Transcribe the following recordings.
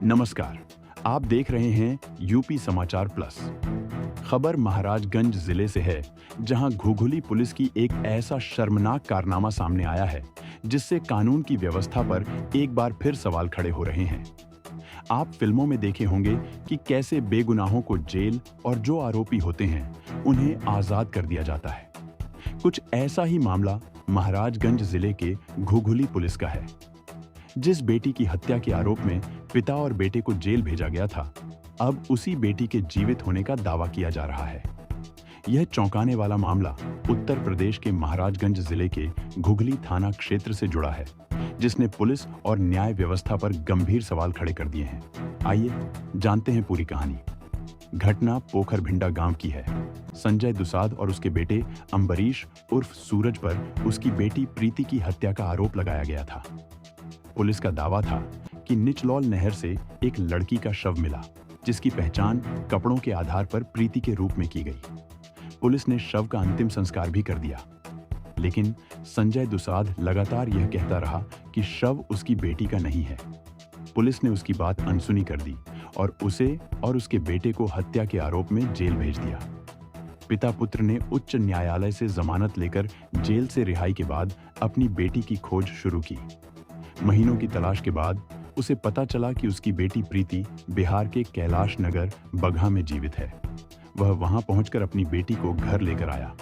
नमस्कार। आप देख रहे हैं यूपी समाचार प्लस। खबर महाराजगंज जिले से है, जहां घुघुली पुलिस की एक ऐसा शर्मनाक कारनामा सामने आया है जिससे कानून की व्यवस्था पर एक बार फिर सवाल खड़े हो रहे हैं। आप फिल्मों में देखे होंगे कि कैसे बेगुनाहों को जेल और जो आरोपी होते हैं उन्हें आजाद कर दिया जाता है। कुछ ऐसा ही मामला महाराजगंज जिले के घुघुली पुलिस का है। जिस बेटी की हत्या के आरोप में पिता और बेटे को जेल भेजा गया था, अब उसी बेटी के जीवित होने का दावा किया जा रहा है। यह चौंकाने वाला मामला उत्तर प्रदेश के महाराजगंज जिले के घुघुली थाना क्षेत्र से जुड़ा है, जिसने पुलिस और न्याय व्यवस्था पर गंभीर सवाल खड़े कर दिए हैं। आइए जानते हैं पूरी कहानी। घटना पोखरभिंडा गांव की है। संजय दुसाद और उसके बेटे अंबरीश उर्फ सूरज पर उसकी बेटी प्रीति की हत्या का आरोप लगाया गया था। पुलिस का दावा था कि निचलौल नहर से एक लड़की का शव मिला, जिसकी पहचान कपड़ों के आधार पर प्रीति के रूप में की गई। पुलिस ने शव का अंतिम संस्कार भी कर दिया, लेकिन संजय दुसाद लगातार यह कहता रहा कि शव उसकी बेटी का नहीं है। पुलिस ने उसकी बात अनसुनी कर दी और उसे और उसके बेटे को हत्या के आरोप में जेल भेज दिया। पिता पुत्र ने उच्च न्यायालय से जमानत लेकर जेल से रिहाई के बाद अपनी बेटी की खोज शुरू की। महीनों की तलाश के बाद उसे पता चला कि उसकी बेटी प्रीति बिहार के कैलाश नगर बगहा में जीवित है। वह वहां पहुंचकर अपनी बेटी को घर लेकर आया।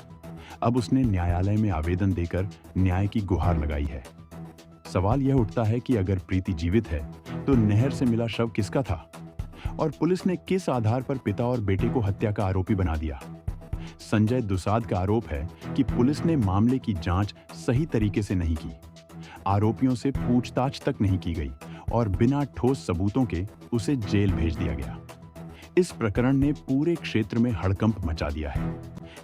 अब उसने न्यायालय में आवेदन देकर न्याय की गुहार लगाई है। सवाल यह उठता है कि अगर प्रीति जीवित है तो नहर से मिला शव किसका था और पुलिस ने किस आधार पर पिता और बेटे को हत्या का आरोपी बना दिया। संजय दुसाद का आरोप है कि पुलिस ने मामले की जांच सही तरीके से नहीं की, आरोपियों से पूछताछ तक नहीं की गई और बिना ठोस सबूतों के उसे जेल भेज दिया गया। इस प्रकरण ने पूरे क्षेत्र में हड़कंप मचा दिया है।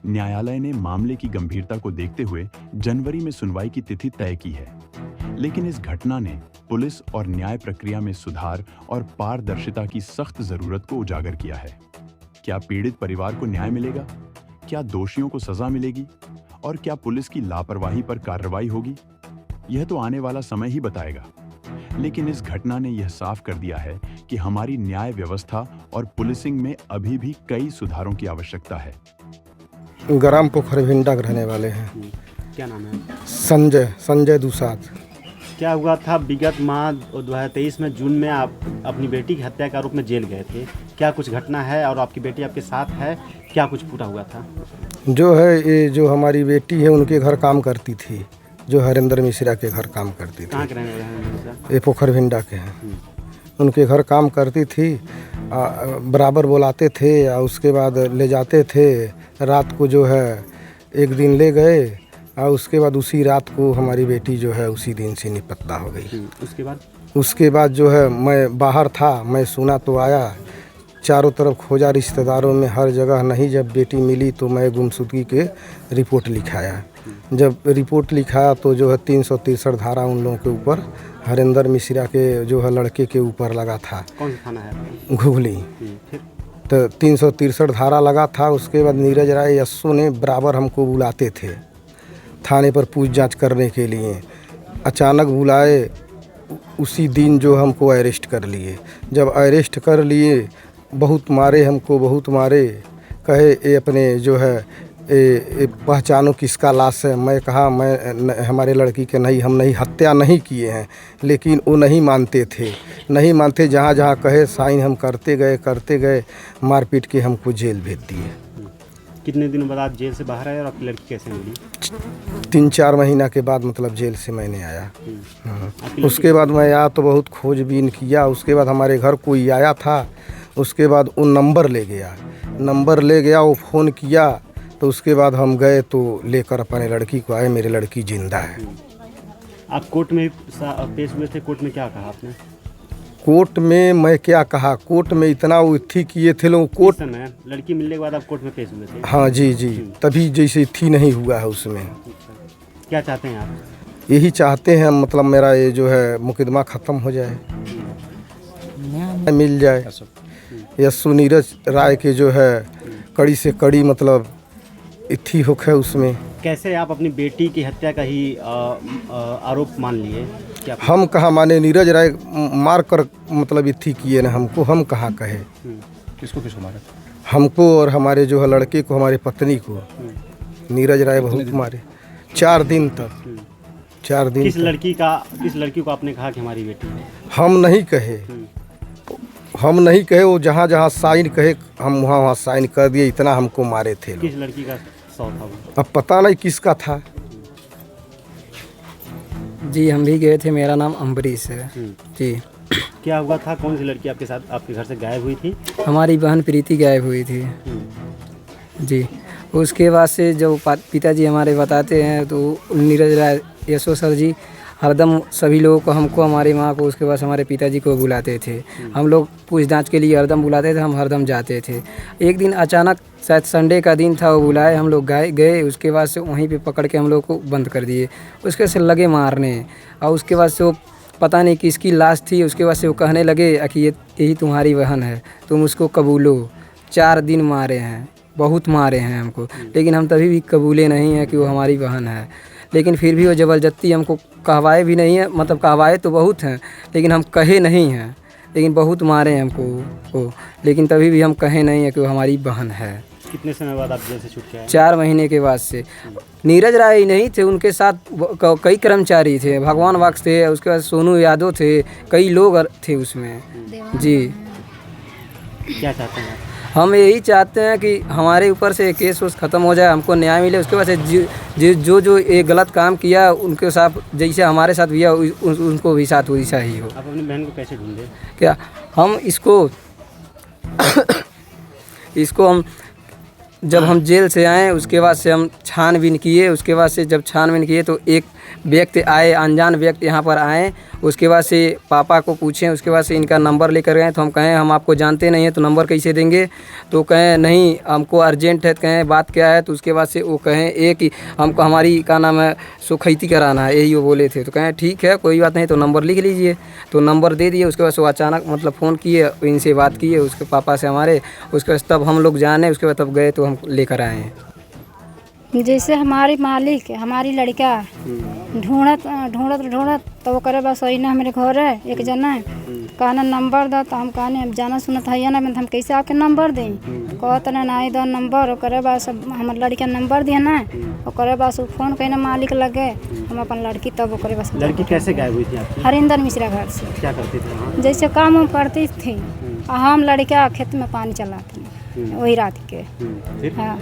न्यायालय ने मामले की गंभीरता को देखते हुए जनवरी में सुनवाई की तिथि तय की है, लेकिन इस घटना ने पुलिस और न्याय प्रक्रिया में सुधार और पारदर्शिता की सख्त जरूरत को उजागर किया है। क्या पीड़ित परिवार को न्याय मिलेगा? क्या दोषियों को सजा मिलेगी? और क्या पुलिस की लापरवाही पर कार्रवाई होगी? यह तो आने वाला समय ही बताएगा, लेकिन इस घटना ने यह साफ कर दिया है कि हमारी न्याय व्यवस्था और पुलिसिंग में अभी भी कई सुधारों की आवश्यकता है। ग्राम पोखरभिंडा के रहने वाले हैं। क्या नाम है? संजय दुसाद। क्या हुआ था विगत माह 2023 में जून में आप अपनी बेटी की हत्या के आरोप में जेल गए थे? क्या कुछ घटना है और आपकी बेटी आपके साथ है? क्या कुछ पूरा हुआ था? जो है ये जो हमारी बेटी है उनके घर काम करती थी, जो हरेंद्र मिश्रा के घर काम करती थी। कहाँ के रहने वाले हैं? ये पोखरभिंडा के हैं। उनके घर काम करती थी, बराबर बुलाते थे और उसके बाद ले जाते थे। रात को जो है एक दिन ले गए और उसके बाद उसी रात को हमारी बेटी जो है उसी दिन से निपत्ता हो गई। उसके बाद जो है मैं बाहर था, मैं सुना तो आया, चारों तरफ खोजा रिश्तेदारों में, हर जगह नहीं। जब बेटी मिली तो मैं गुमशुदगी के रिपोर्ट लिखाया। जब रिपोर्ट लिखाया तो जो है 363 धारा उन लोगों के ऊपर, हरेंद्र मिश्रा के जो है लड़के के ऊपर लगा था। कौन सा थाना है? घुघुली। तो 363 धारा लगा था। उसके बाद नीरज राय यस्सू ने बराबर हमको बुलाते थे थाने पर पूछ जांच करने के लिए। अचानक बुलाए, उसी दिन जो हमको अरेस्ट कर लिए। जब अरेस्ट कर लिए बहुत मारे हमको, बहुत मारे। कहे ये अपने जो है ये पहचानो किसका लाश है। मैं कहा मैं हमारे लड़की के नहीं, हम नहीं हत्या नहीं किए हैं, लेकिन वो नहीं मानते थे, नहीं मानते। जहाँ जहाँ कहे साइन हम करते गए, मारपीट के हमको जेल भेज दिए। कितने दिनों बाद आप जेल से बाहर आए और आपकी लड़की कैसे मिली? 3-4 महीना के बाद मतलब जेल से मैंने आया। उसके बाद मैं आया तो बहुत खोजबीन किया। उसके बाद हमारे घर कोई आया था, उसके बाद वो नंबर ले गया, वो फ़ोन किया तो उसके बाद हम गए तो लेकर अपने लड़की को आए। मेरी लड़की जिंदा है। आप कोर्ट में पेश हुए थे, कोर्ट में क्या कहा आपने? कोर्ट में मैं क्या कहा, कोर्ट में इतना वो थी किए थे लोग। कोर्ट समय लड़की मिलने के बाद आप कोर्ट में पेश हुए थे? हाँ जी, तभी जैसे थी नहीं हुआ है उसमें। क्या चाहते हैं आप? यही चाहते हैं मतलब मेरा ये जो है मुकदमा ख़त्म हो जाए, मिल जाए। यस्सू नीरज राय के जो है कड़ी से कड़ी मतलब इथी हुक है उसमें। कैसे आप अपनी बेटी की हत्या का ही आरोप मान लिए? क्या? हम कहाँ माने, नीरज राय मार कर मतलब इथी किए ना हमको, हम कहाँ कहे। किसको किसको मारा? हमको और हमारे जो है लड़के को, हमारी पत्नी को नीरज राय बहुत मारे। 4 दिन तक, 4 दिन किस तक। किस लड़की को आपने कहा कि हमारी बेटी है? हम नहीं कहे, हम नहीं कहे, वो जहाँ जहाँ साइन कहे हम वहाँ वहाँ साइन कर दिए। इतना हमको मारे थे लोग। किस लड़की का सौ था वो? अब पता नहीं किसका था। जी हम भी गए थे, मेरा नाम अम्बरीश है जी। क्या हुआ था? कौन सी लड़की आपके साथ आपके घर से गायब हुई थी? हमारी बहन प्रीति गायब हुई थी जी। उसके बाद से जो पिताजी हमारे बताते हैं तो नीरज राय यशो सर जी हरदम सभी लोगों को, हमको, हमारी माँ को, उसके बाद हमारे पिताजी को बुलाते थे। हम लोग पूछताछ के लिए हरदम बुलाते थे, हम हरदम जाते थे। एक दिन अचानक, शायद संडे का दिन था, वो बुलाए, हम लोग गए। उसके बाद से वहीं पे पकड़ के हम लोग को बंद कर दिए। उसके से लगे मारने, और उसके बाद से वो पता नहीं किसकी लाश थी। उसके बाद से वो कहने लगे कि यही तुम्हारी बहन है, तुम उसको कबूलो। 4 दिन मारे हैं, बहुत मारे हैं हमको, लेकिन हम तभी भी कबूले नहीं हैं कि वो हमारी बहन है। लेकिन फिर भी वो ज़बरदस्ती हमको कहवाए भी नहीं है, मतलब कहवाए तो बहुत हैं लेकिन हम कहे नहीं हैं। लेकिन बहुत मारे हैं हमको वो, लेकिन तभी भी हम कहे नहीं है कि वो हमारी बहन है। कितने समय बाद आप जेल से छूट के आए? 4 महीने के बाद से। नीरज राय ही नहीं थे, उनके साथ कई कर्मचारी थे, भगवान वाक्स थे, उसके बाद सोनू यादव थे, कई लोग थे उसमें जी। क्या चाहते हैं आप? हम यही चाहते हैं कि हमारे ऊपर से केस उस ख़त्म हो जाए, हमको न्याय मिले। उसके बाद से जो ये गलत काम किया उनके साथ, जैसे हमारे साथ हुआ उनको भी साथ वैसा ही हो। आप अपनी बहन को कैसे ढूंढे? क्या हम इसको हम जब हम जेल से आए उसके बाद से हम छानबीन किए। उसके बाद से जब छानबीन किए तो एक व्यक्ति आए, अनजान व्यक्ति यहाँ पर आए। उसके बाद से पापा को पूछें, उसके बाद से इनका नंबर लेकर गए। तो हम कहें हम आपको जानते नहीं हैं तो नंबर कैसे देंगे? तो कहें नहीं हमको अर्जेंट है। तो कहें बात क्या है? तो उसके बाद से वो कहें कि हमको हमारी क्या नाम है सुखैती कराना है, यही वो बोले थे। तो कहें ठीक है कोई बात नहीं, तो नंबर लिख लीजिए। तो नंबर दे दिए। उसके बाद से वो अचानक मतलब फ़ोन किए, इनसे बात किए उसके पापा से हमारे। उसके बाद तब हम लोग जाने, उसके बाद तब गए तो हम लेकर आए हैं। जैसे हमारी मालिक हमारी लड़का ढूंढत तो वो करे बस वही ना हमारे घर है एक जना कहना नंबर दो। तो हम कहने अब जाना सुनत है ना, हम कैसे आपके नंबर दें? कहते ना ही दो नंबर। वो करे बस हमारे लड़का नंबर दिया ना, वो करे बस वो फ़ोन कहना मालिक लगे हम अपन लड़की, तब वो करे बस। लड़की कैसे गायब हुई थी आपकी? हरिंदर मिश्रा घर से। क्या करती थी वहाँ? जैसे काम वाम करती थी, हम लड़का खेत में पानी चलाते वही रात के। फिर? हाँ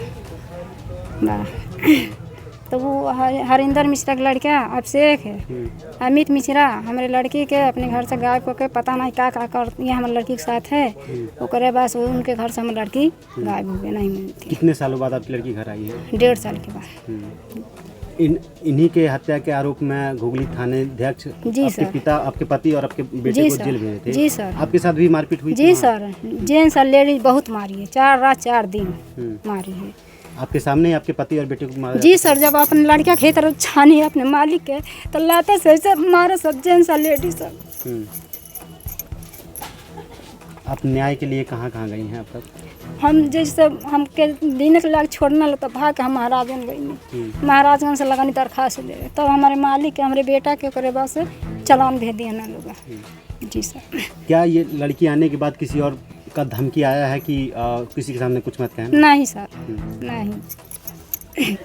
तो वो हरिंदर मिश्रा का लड़का अभिषेक है, अमित मिश्रा हमारे लड़की के अपने घर से गायब करके पता नहीं क्या करती है हमारे लड़की के साथ है। वो करे बस वो उनके घर से हमारी लड़की गायब हो गई, नहीं मिलती। कितने सालों बाद आपकी लड़की घर आई है? 1.5 साल के बाद। इन्हीं के हत्या के आरोप में घुघली थाने अध्यक्ष जी आपके सर। पिता, आपके पति और आपके बेटे जी को सर। जेल भेजे थे। जी सर। आपके साथ भी मारपीट हुई थी जी वहाँ? सर, जेंट्स और लेडीज बहुत मारी है, 4 रात 4 दिन मारी है। आपके सामने ही आपके पति और बेटे को मारा? जी सर, जब अपने लड़का खेत छानी है अपने मालिक के तो लाते से सब मारे, सब जेंट्स और लेडीज सब। आप न्याय के लिए कहाँ कहाँ गई हैं अब तक? हम जैसे हमके दिन के लाग छोड़ना लो तो भाग के हम महाराजगंज गई। महाराजगंज से लगानी दरखास्त दे, तब हमारे मालिक के हमारे बेटा के करे बस चालान भेज दिए ना लोग। जी सर। क्या ये लड़की आने के बाद किसी और का धमकी आया है कि किसी के सामने कुछ मत कहना? नहीं सर, नहीं।